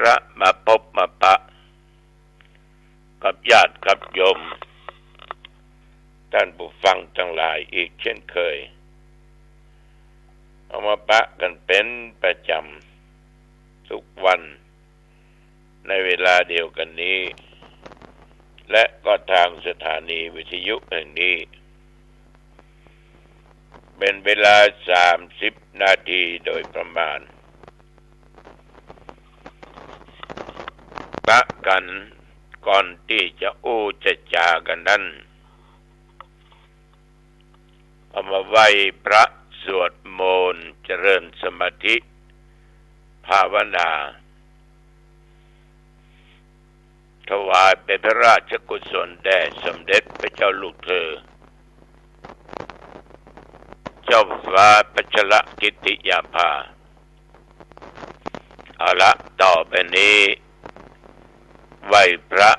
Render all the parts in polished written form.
ระมาพบมาปะกับญาติกับโยมท่านผู้ฟังทั้งหลายอีกเช่นเคยเอามาปะกันเป็นประจำทุกวันในเวลาเดียวกันนี้และก็ทางสถานีวิทยุแห่งนี้เป็นเวลา30 นาทีโดยประมาณปะกันก่อนที่จะจะจากันนั้นเอามาไหว้พระสวดมนต์เจริญสมาธิภาวนาถวายเป็นพระราชกุศลแด่สมเด็จพระเจ้าลูกเธอเจ้าฟ้าพัชรกิติยาภาเอาละต่อไปนี้ไหว้พระ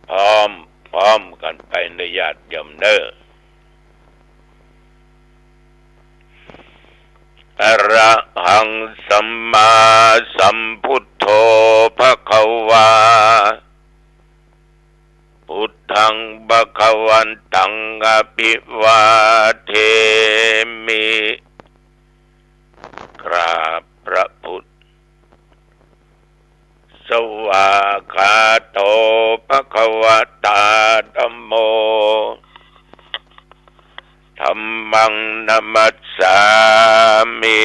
พร้อมกันไปในญาติโยมเน้ออะระหังสัมมาสัมพุทโธภควาพุทธังภควันตังอภิวาเทมิกราบพระพุทธสวากขาโตภควตาธัมโมธัมมังนัมมัสสามิ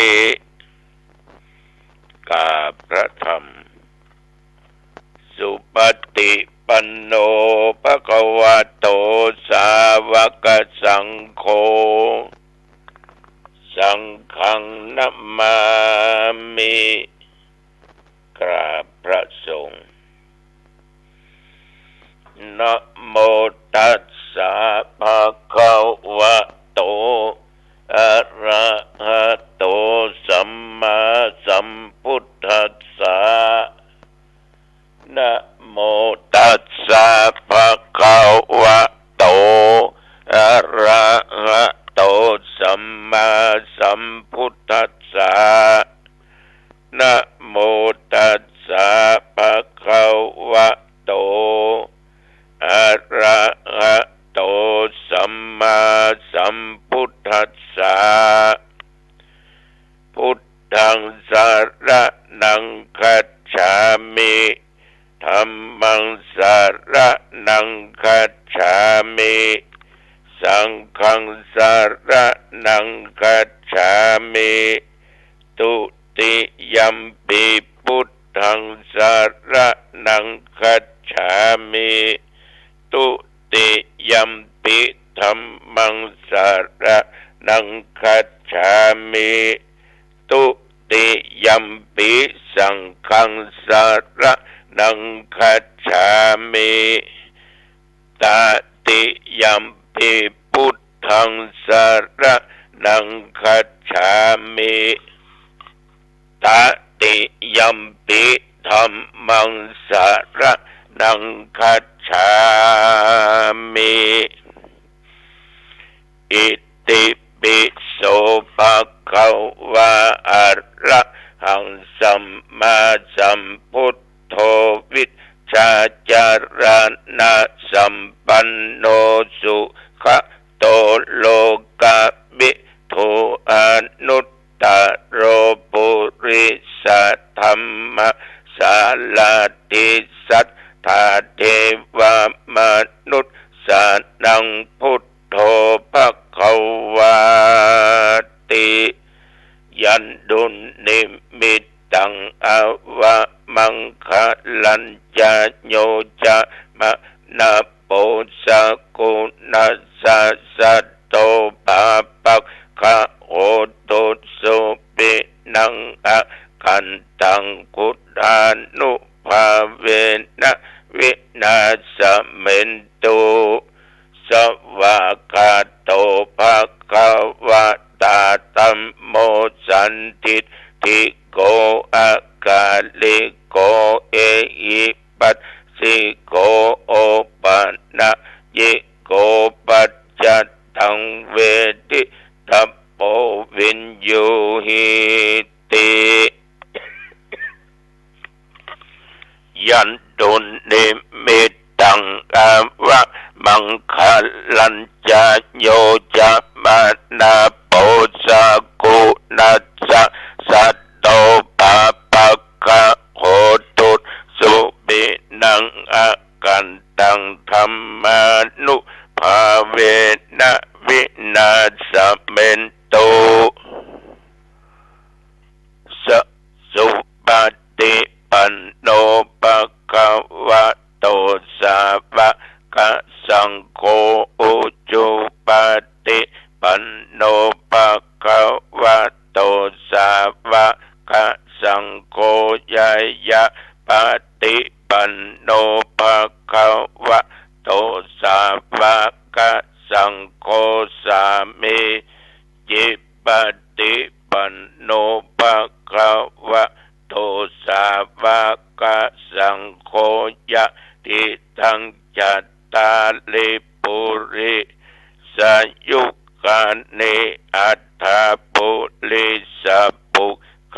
กราบพระธรรมสุปฏิปันโนภควโตสาวกสังโฆสังฆังนัมมามิกราบพระสงฆ์นะโมตัสสะภะคะวะโตอะระหะโตสัมมาสัมพุทธัสสะนะโมตัสสะภะคะวะโตอะระหะโตสัมมาสัมพุทธัสสะนะโมตัสสะภะคะวะโตอะระหะโตสัมมาสัมพุทธัสสะพุทธังสรณังคัจฉามิธัมมังสรณังคัจฉามิสังฆังสรณังคัจฉามิตุติยัมปิพุทธังสรณังคัจฉามิตุติยัมปิธัมมังสรณังคัจฉามิตุติยัมปิสังฆังสรณังคัจฉามิตติยัมปิพุทธังสรณังคัจฉามิตติยัมปิธัมมังสรณังคัจฉามิอิติปิโสภะคะวะอะระหังสัมมาสัมพุทโธวิชชาจารณะสัมปันโนสุขโตโลกวิทูอนุตตโรปุริสธัมมสาลาติสัทธาเทวมนุษย์สานังพุทโธภควาติยันดุลนิมิตตังอวะมังคลัญจโยจะมะนาโปสกุณัสสะสัตโตปาปักขะโอตุสุปินังอะคันตังกุฏานุภาเวนะวินาสเมนตุสวากาโตภะคะวะตาธัมโมสันทิฏฐิโกอะกาลิโกเอหิปัสสิโกโอปันนะยิโกปัจจตังเวทิทัพโพวินยูหิติ ยันตุนิมิตตังอาวะมังคลัญจโยจะมานาโปสะกุนัสสะสัตโตปะปะกะโหตุสุบินังอากันตังธัมมานุภาเวนะวินาศเมนโตสะสุปฏิปันโนภะคะวะโตสาวกสังโฆอุจุปฏิปันโนภะคะวะโตสาวกสังโฆยายะปฏิปันโนภะคะวะโตสาวกสังโฆสามีจิปฏิปันโนภะคะวะโตสาวกสังโฆยะติทังจัตตาลิปุริสยุคานิอัฏฐปุริสปุค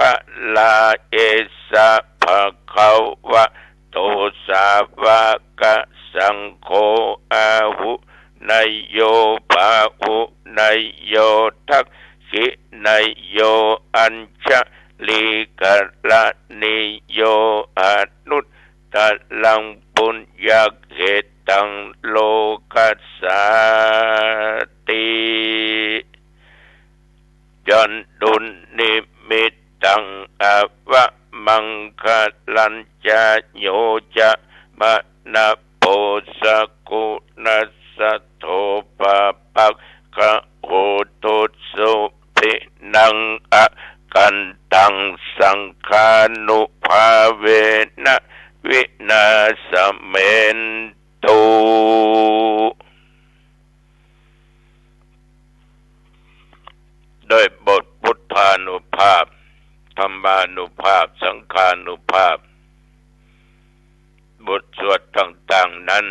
ลาเอสะภะคะวะโตสาวกสังโฆอาหุนายโยภาหุนายโยทักขินายโยอัญชลีกะละนิโยอนุตตะลังปุญญเกตังโลกัสสาติยันตุนิมิตตังอาวะมังคลัญจโยจะมะนะโปสะกุนัสสะโทปะปักขะโหตุสุภินังอะกันตังสังฆานุภาเวนะวินาศเมนตุโดยบทพุทธานุภาพธรรมานุภาพสังฆานุภาพบทสวดต่างๆนั้น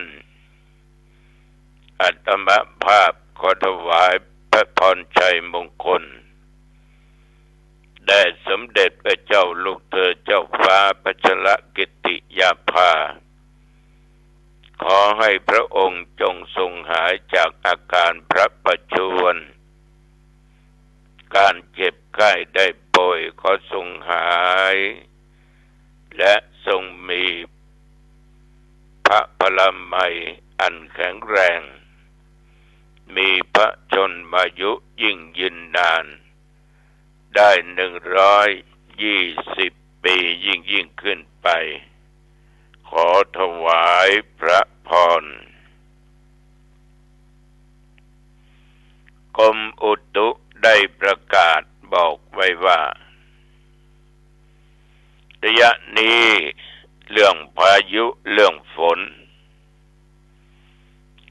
อาตมาภาพขอถวายพระพรชัยมงคลแด่สมเด็จพระเจ้าลูกเธอเจ้าฟ้าพัชรกิติยาภาขอให้พระองค์จงทรงหายจากอาการพระประชวรการเจ็บไข้ได้ป่วยขอทรงหายและทรงมีพระพลามัยอันแข็งแรงมีพระชนมายุยิ่งยืนนานได้120 ปียิ่งขึ้นไปขอถวายพระพรกรมอุตุได้ประกาศบอกไว้ว่าระยะนี้เรื่องพายุเรื่องฝน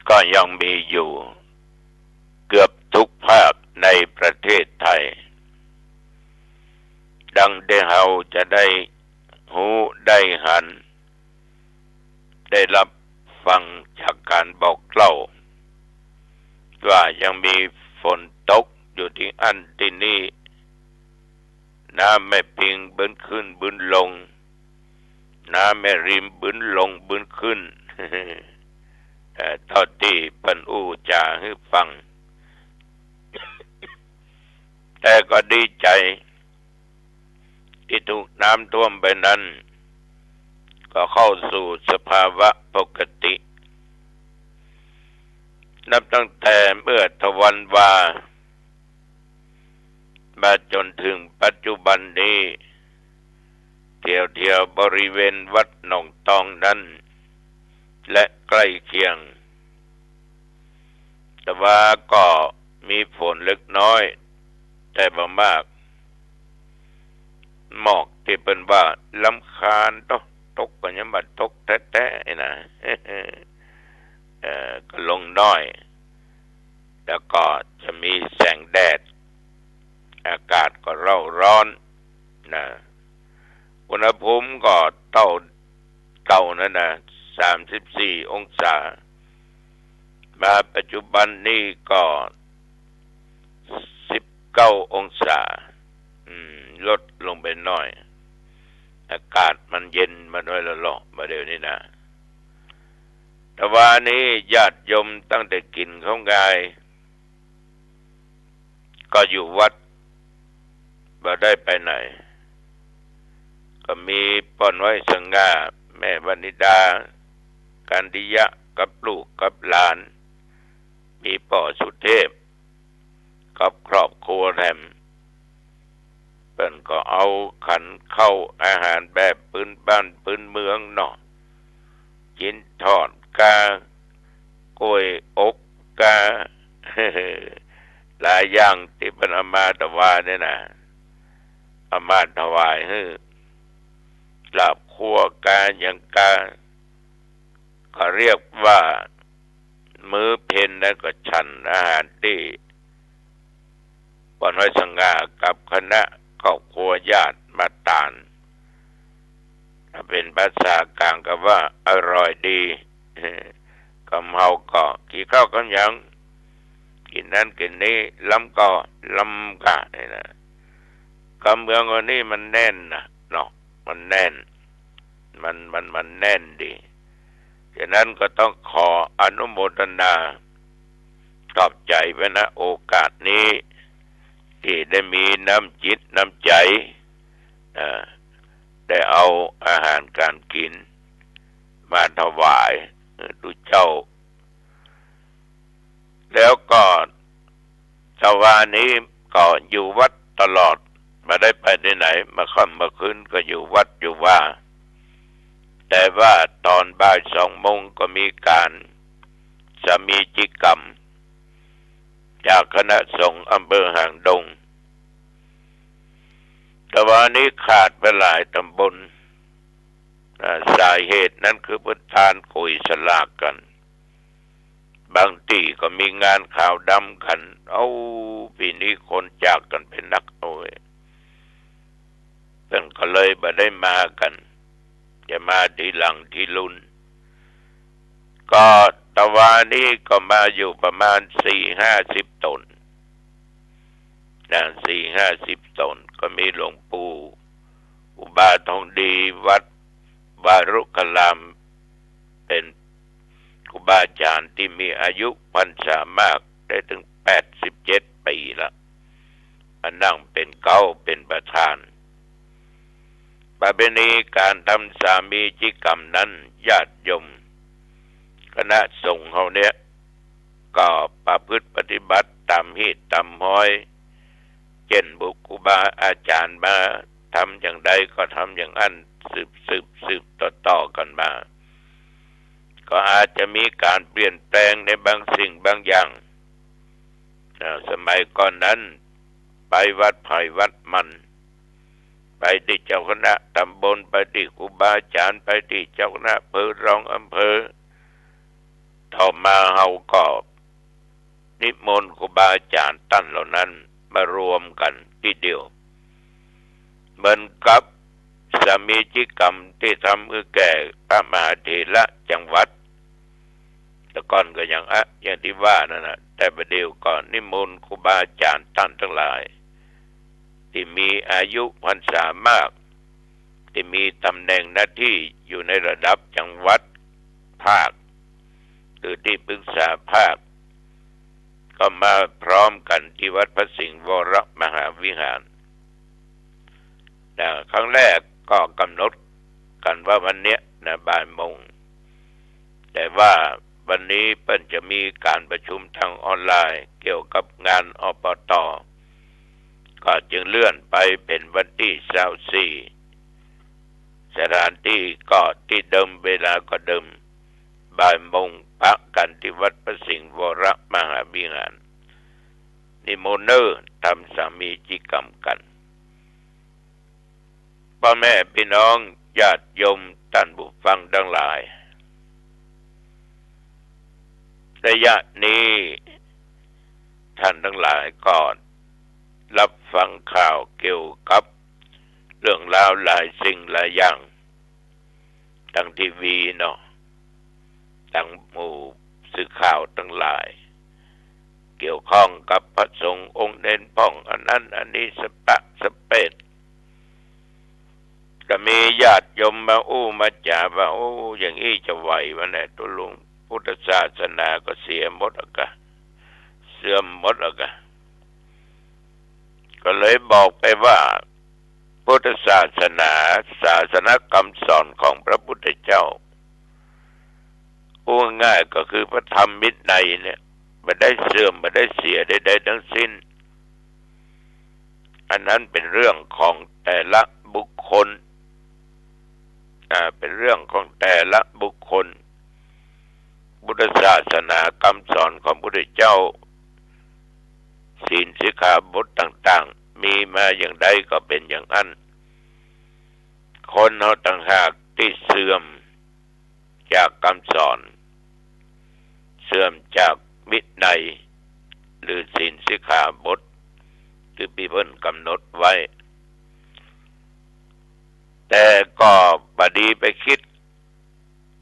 ก็ยังมีอยู่เกือบทุกภาคในประเทศไทยดังได้เฮาจะได้หูได้หันได้รับฟังจากการบอกเล่าว่ายังมีฝนตกอยู่ที่อันที่นี่น้ำแม่ปิงบึ้นขึ้นบึ้นลงน้ำแม่ริมบึ้นลงบึ้นขึ้น เท่าที่เพิ่นอู้จาให้ฟัง แต่ก็ดีใจที่ถูกน้ำท่วมไปนั้นก็เข้าสู่สภาวะปกตินับตั้งแต่เมื่อทวันวามาจนถึงปัจจุบันนี้เที่ยวบริเวณวัดหนองตองนั้นและใกล้เคียงแต่ว่าก็มีฝนเล็กน้อยแต่บ่มากหมอกที่เป็นว่าลำคาญตกก็ยังบ่ตกแท้ๆนะ ก็ลงน้อยแล้วก็จะมีแสงแดดอากาศก็เร่าร้อนนะอุณหภูมิก็เท่านั่นนะ34 องศามาปัจจุบันนี้ก็19 องศาลดลงไปหน่อย อากาศมันเย็นมาด้วยละหลอกมาเดี๋ยวนี้นะแต่ว่านี้ญาติโยมตั้งแต่กินข้าวกายก็อยู่วัดบ่ได้ไปไหนก็มีป้อนไว้สง่าแม่วนิดากันดิยะกับลูกกับหลานมีป่อสุเทพกับครอบครัวแถมเปิ้นก็เอาขันเข้าอาหารแบบพื้นบ้านพื้นเมืองเนาะกินทอดกากล้วยอกกา หลายอย่างที่เป็นอามาตวาเนี่ยนะอามาตถวายลาบคั่วกาอย่างกาเขาเรียกว่ามื้อเพลแล้วก็ฉันอาหารที่ป้อนไว้สง่ากับคณะครอบครัวญาติมาตานถ้าเป็นภาษากลางก็ว่าอร่อยดีกำเฮาก็กี่ข้าวกันยังกินนั้นกินนี้ล้ำก็ล้ำกะนี่นะกำเมืองวันนี้มันแน่นนะเนาะมันแน่นมันแน่นดีฉะนั้นก็ต้องขออนุโมทนาขอบใจไว้นะโอกาสนี้ที่ได้มีน้ำจิตน้ำใจได้เอาอาหารการกินมาถวายดูเจ้าแล้วก็ชาวานี้ก็อยู่วัดตลอดมาได้ไปไหนมาค่ำมาคืนก็อยู่วัดอยู่ว่าแต่ว่าตอนบ่าย2 โมงก็มีการสามีจิกรรมจากคณะสงฆ์อำเภอหางดงแต่ว่านี้ขาดไปหลายตำบลสาเหตุนั้นคือพุทธานคุยสลากกันบางทีก็มีงานข่าวดำกันเอาปีนี้คนจากกันเป็นนักโอ้ยเพิ่นก็เลยบ่ได้มากันจะมาทีหลังทีลุนก็ตะวันนี้ก็มาอยู่ประมาณ40-50 ตน40-50 ตนก็มีหลวงปู่อุบาทองดีวัดวารุกลามเป็นครูบาอาจารย์ที่มีอายุพรรษามากได้ถึง87 ปีละมานั่งเป็นเก้าเป็นประธานประเพณีการทำสามีจิกรรมนั้นญาติโยมคณะสงฆ์เขาเนี่ยก็ประพฤติปฏิบัติตามฮีตตามห้อยเช่นบุคครูบาอาจารย์มาทำอย่างใดก็ทำอย่างนั้นสืบต่อกันมาก็อาจจะมีการเปลี่ยนแปลงในบางสิ่งบางอย่างสมัยก่อนนั้นไปวัดไผ่วัดมันไปที่เจ้าคณะตำบลไปที่ครูบาอาจารย์ไปที่เจ้าคณะอำเภอรองอำเภอต่อมาเฮาก็นิมนต์ครูบาอาจารย์ท่านเหล่านั้นมารวมกันที่เดียวเหมือนกับสามีจิกรรมที่ทำแก่พระมหาเถระจังหวัดแต่ก่อนก็อย่างที่ว่านั่นนะแต่ประเดี๋ยวก่อนนิมนต์ครูบาอาจารย์ท่านทั้งหลายที่มีอายุพรรษามากที่มีตำแหน่งหน้าที่อยู่ในระดับจังหวัดภาคหรือที่ปรึกษาภาคก็มาพร้อมกันที่วัดพระสิงห์วรมหาวิหารครั้งแรกก็กำหนดกันว่าวันเนี้ยบ่ายโมงแต่ว่าวันนี้เปิ้นจะมีการประชุมทางออนไลน์เกี่ยวกับงานอปต.ก็จึงเลื่อนไปเป็นวันที่24สถานที่ก็ที่เดิมเวลาก็เดิมบ่ายโมงพักกันที่วัดพระสิงห์วรมหาวิหารนิมนต์ทำสามีจิกรรมกันพ่อแม่พี่น้องญาติโยมท่านผู้ฟังทั้งหลายระยะนี้ท่านทั้งหลายก็รับฟังข่าวเกี่ยวกับเรื่องราวหลายสิ่งหลายอย่างทางทีวีเนาะทางหมู่สื่อข่าวทั้งหลายเกี่ยวข้องกับพระสงฆ์องค์เน้นพ่องอันนั้นอันนี้สปะสเปด ก็มีญาติโยมมามาจ่าว่าอย่างนี้จะไหววะเนี่ยตุลุงพุทธศาสนาก็เสียหมดอะกะเสื่อมหมดอะกะก็เลยบอกไปว่าพุทธศาสนาศาสนคำสอนของพระพุทธเจ้าพูดง่ายก็คือพระธรรมวินัยเนี่ยไม่ได้เสื่อมไม่ได้เสียใดๆทั้งสิ้นอันนั้นเป็นเรื่องของแต่ละบุคคลเป็นเรื่องของแต่ละบุคคลพุทธศาสนาคำสอนของพระพุทธเจ้าศีลสิกขาบทต่างๆมีมาอย่างใดก็เป็นอย่างนั้นคนเราต่างหากที่เสื่อมจากคำสอนเสื่อมจากวินัยหรือศีลสิกขาบทที่พี่เพิ่นกำหนดไว้แต่ก็บดีไปคิด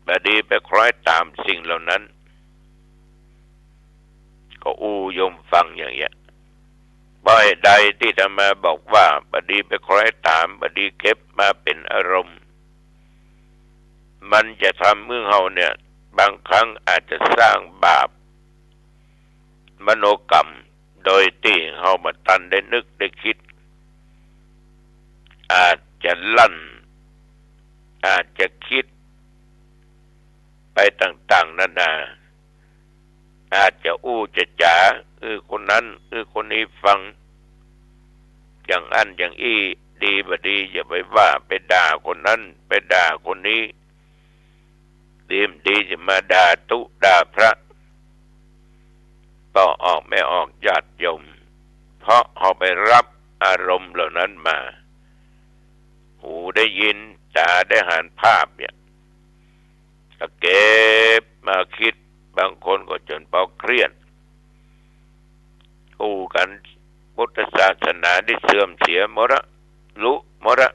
บดีไปคล้อยตามสิ่งเหล่านั้นก็ยมฟังอย่างเงี้ยบ่อยใดที่จะมาบอกว่าบดีไปคล้อยตามบดีเก็บมาเป็นอารมณ์มันจะทำเมื่อเฮาเนี่ยบางครั้งอาจจะสร้างบาปมโนกรรมโดยที่เฮามาตันได้นึกได้คิดอาจจะลั่นอาจจะคิดไปต่างๆนานาอาจจะจะจ๋าคนนั้นคนนี้ฟังอย่างอันอย่างดีบ่ดีอย่าไปว่าไปด่าคนนั้นไปด่าคนนี้ดีจะมาด่าตุด่าพระก็ออกไม่ออกญาติโยมเพราะเขาไปรับอารมณ์เหล่านั้นมาหูได้ยินตาได้เห็นภาพเนี่ยก็เก็บมาคิดบางคนก็จนพอเครียดกันพุทธศาสนาได้เสื่อมเสียหมดละรู้หมดละ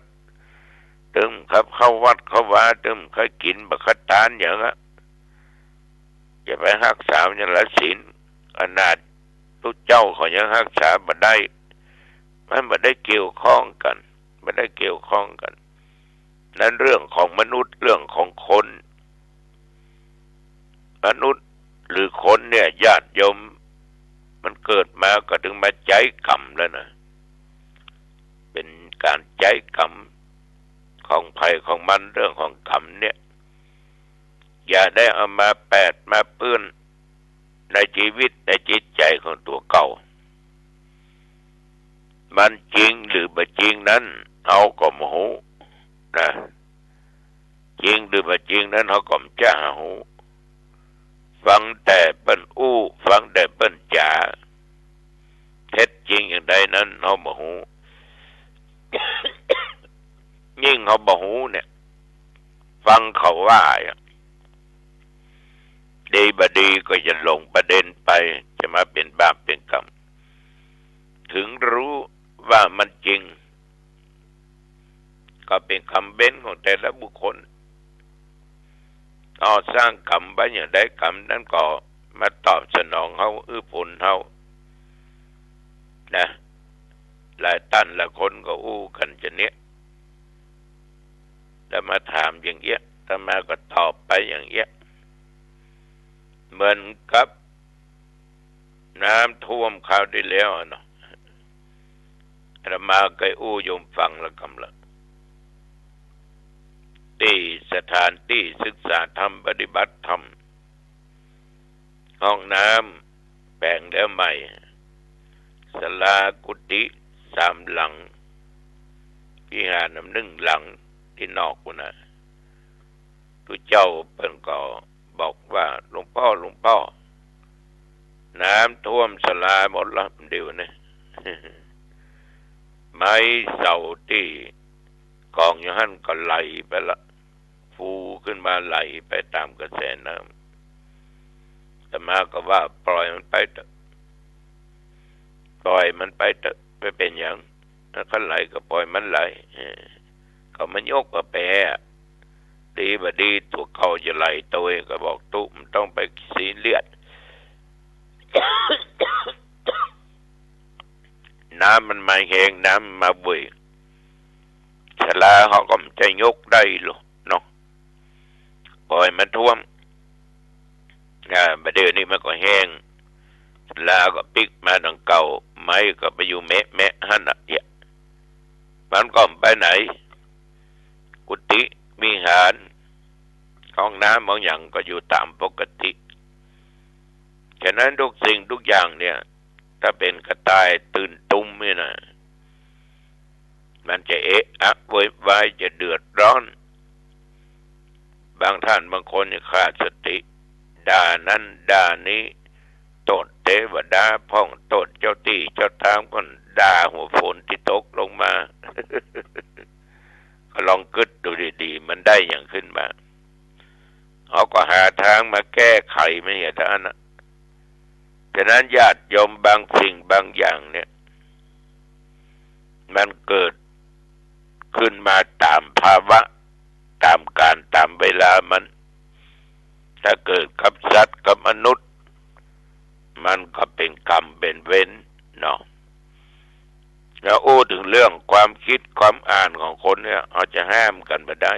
ตึมครับเข้าวัดเข้าวาตึมเคยกินบักขตานอย่างอะจะไปรักษาอย่างละศีลขนาดทุกเจ้าเขายังรักษาบ่ได้มันบ่ได้เกี่ยวข้องกันไม่ได้เกี่ยวข้องกันนั้นเรื่องของมนุษย์เรื่องของคนมนุษย์หรือคนเนี่ยญาติโยมมันเกิดมาก็ถึงมาใจกรรมแล้วนะเป็นการใจกรรมของภัยของมันเรื่องของกรรมเนี่ยอย่าได้เอามาแปดมาเปื้อนในชีวิตในจิตใจของตัวเก่ามันจริงหรือไม่จริงนั้นเอาก็ไม่รู้นะจริงหรือไม่จริงนั้นเขาก็ไม่จะหูฟังแต่เปิ้นฟังแต่เปิ้นจ๋าเท็จจริงอย่างใดนั้นเขาบ่ฮู้ ยิ่งเขาบ่ฮู้เนี่ยฟังเขาว่าดีบดีก็จะลงประเด็นไปจะมาเป็นบาปเป็นกรรมถึงรู้ว่ามันจริงก็เป็นคำเบ้นของแต่ละบุคคลสร้างกรรมไว้อย่างใดกรรมนั้นก็มาตอบสนองเขาผลเขานะหลายตันละคนก็กันจะเนี้ยแล้วมาถามอย่างเงี้ยถ้ามาก็ตอบไปอย่างเงี้ยเหมือนกับน้ำท่วมคราวที่แล้วเนาะอามาเคยโยมฟังแล้วกำลังที่สถานที่ศึกษาธรรมปฏิบัติธรรมห้องน้ำแปลงแล้วใหม่ศาลากุฏิ3 หลังวิหาร1 หลังที่นอกนะทุกเจ้าเพิ่นก็บอกว่าหลวงพ่อน้ำท่วมศาลาหมดแล้วเดี๋ยวนี้ ไม้เสาที่กองอยู่หั่นก็ไหลไปละฟูขึ้นมาไหลไปตามกระแสน้ำแต่มาก็ว่าปล่อยมันไปเถอะไปเป็นอย่างถ้าเขาไหลก็ปล่อยมันไหลเขามันยกกระแปดีบดีตัวเขาจะไหลตัวก็บอกตุมันต้องไปสีเลือด น้ำมันมาแห้งน้ำมาบุย ศาลาเขาก็จะยกได้หรอกเนาะปล่อยมันท่วมประเดี๋ยวนี้มันก็แห้งศาลาก็ปิกมาดังเก่าไม้ก็ไปอยู่แมะหั่นอ่ะมันก็ไปไหนกุฏิวิหารห้องน้ำบางอย่างก็อยู่ตามปกติฉะนั้นทุกสิ่งทุกอย่างเนี่ยถ้าเป็นกระต่ายตื่นตุ้มนี่นะมันจะเอะอะโวยวายจะเดือดร้อนบางท่านบางคนขาดสติด่านั้นด่านี้โทษเทวดาพ้องโทษเจ้าที่เจ้าทางคนด่าหัวฝนที่ตกลงมาก็ลองกึศดูดีๆมันได้อย่างขึ้นมาเขาก็หาทางมาแก้ไขไม่ใช่ท่านนะฉะนั้นญาติโยมบางสิ่งบางอย่างเนี่ยมันเกิดขึ้นมาตามภาวะตามการตามเวลามันถ้าเกิดกับสัตว์กับมนุษย์มันก็เป็นกรรมเป็นเวรเนาะแล้วถึงเรื่องความคิดความอ่านของคนเนี่ยเขาจะห้ามกันไม่ได้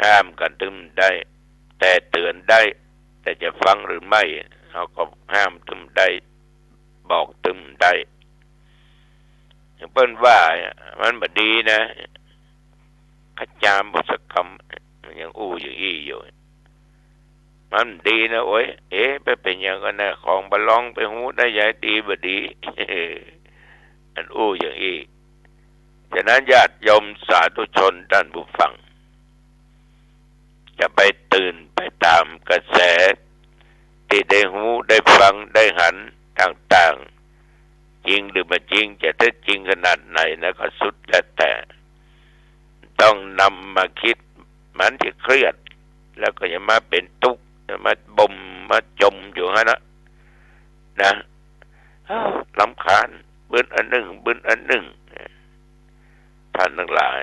ห้ามกันตึมได้แต่เตือนได้แต่จะฟังหรือไม่เขาก็ห้ามตึมได้บอกตึมได้อย่างเปิ้นว่ามันบ่ดีนะขจามบุษกรรมยังอย่างอี้อยู่มันดีนะโอ้ยไปเป็นอย่างกันนะของบะลองไปหูได้ใหญ่ดีบ่ดีอันอย่างอี้ฉะนั้นญาติโยมสาธุชนท่านผู้ฟังจะไปตื่นไปตามกระแสที่ได้หูได้ฟังได้หันต่างๆจริงหรือไม่จริงจะเท็จจริงขนาดไหนนะก็สุดแต่ต้องนำมาคิดมันจะเครียดแล้วก็อย่ามาเป็นทุกข์มาบ่มมาจมอยู่ฮะนะรำคาญบึ้นอันหนึ่งท่านทั้งหลาย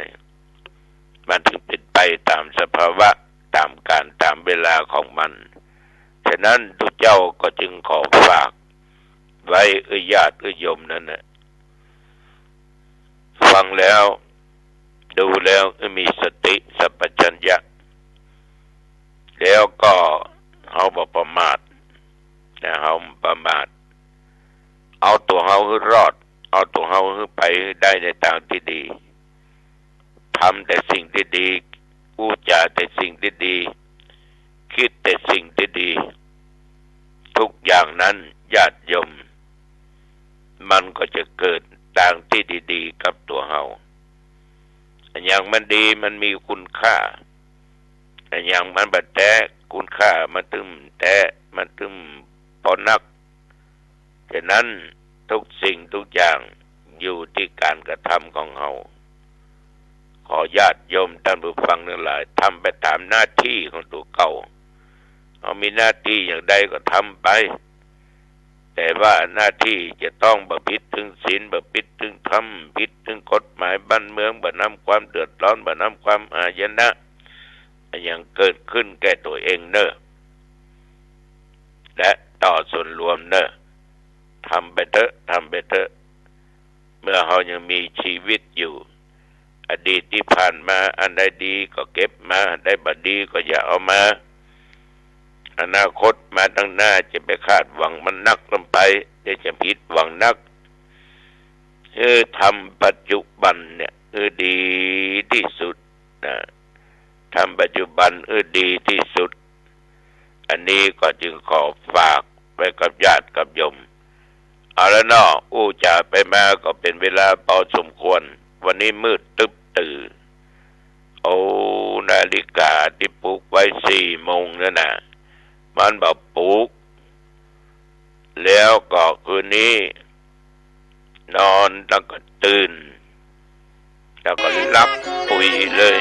มันถึงเป็นไปตามสภาวะตามการตามเวลาของมันฉะนั้นทุกเจ้าก็จึงขอฝากไว้ญาติโยมนั่นนะฟังแล้วดูแล้วมีสติสัพพัญญะแล้วก็เอาบ่ประมาทนะเอาประมาทเอาตัวเฮาให้รอดเอาตัวเฮาให้ไปได้ในทางที่ดีทำแต่สิ่งที่ดีพูดจาแต่สิ่งที่ดีคิดแต่สิ่งที่ดีทุกอย่างนั้นญาติโยมมันก็จะเกิดทางที่ดีๆกับตัวเฮาอย่างมันดีมันมีคุณค่าแต่อย่างมันบัดแต่คุณค่ามันตึมแต่มันตึมพอนักฉะนั้นทุกสิ่งทุกอย่างอยู่ที่การกระทำของเฮาขอญาติโยมท่านผู้ฟังทั้งหลายทำไปตามหน้าที่ของตัวเก่าเอามีหน้าที่อย่างใดก็ทำไปแต่ว่าหน้าที่จะต้องบ่ผิดถึงศีลบ่ผิดถึงธรรมผิดถึงกฎหมายบ้านเมืองบ่นำความเดือดร้อนบ่นำความหายนะอย่างเกิดขึ้นแก่ตัวเองเนอะและต่อส่วนรวมเนอะทำไปเถอะเมื่อเรายังมีชีวิตอยู่อดีตที่ผ่านมาอันใดดีก็เก็บมาได้บ่ดีก็อย่าเอามาอนาคตมาตั้งหน้าจะไปคาดหวังมันนักลงไปจะผิดหวังนักทำปัจจุบันเนี่ยดีที่สุดนะทำปัจจุบันดีที่สุดอันนี้ก็จึงขอฝากไว้กับญาติกับโยมเอาละเนาะจะไปมาก็เป็นเวลาพอสมควรวันนี้มืดตึ๊บตื่นนาฬิกาที่ปลุกไว้4 โมงนั่นน่ะมันบอกปลุกแล้วก็คืนนี้นอนแล้วก็ตื่นแล้วก็หลับปุ๋ยเลย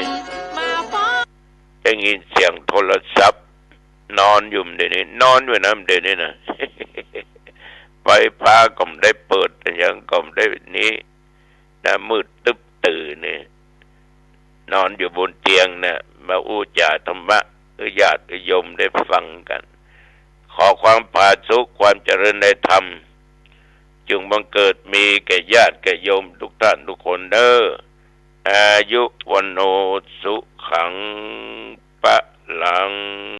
ได้ยินเสียงโทรศัพท์นอนอยู่เดี๋ยวนี้นอนอยู่นะเดี๋ยวนี้นะ ไฟฟ้าก็ไม่ได้เปิดแต่ยังก็ไม่ได้นี้นะมืดตึ๊บตื่นนี่นอนอยู่บนเตียงนะมาจาธรรมะญาติโยมได้ฟังกันขอความผาสุกความเจริญในธรรมจงบังเกิดมีแก่ญาติแก่โยมทุกท่านทุกคนเด้อ อายุวโนสุขังปะ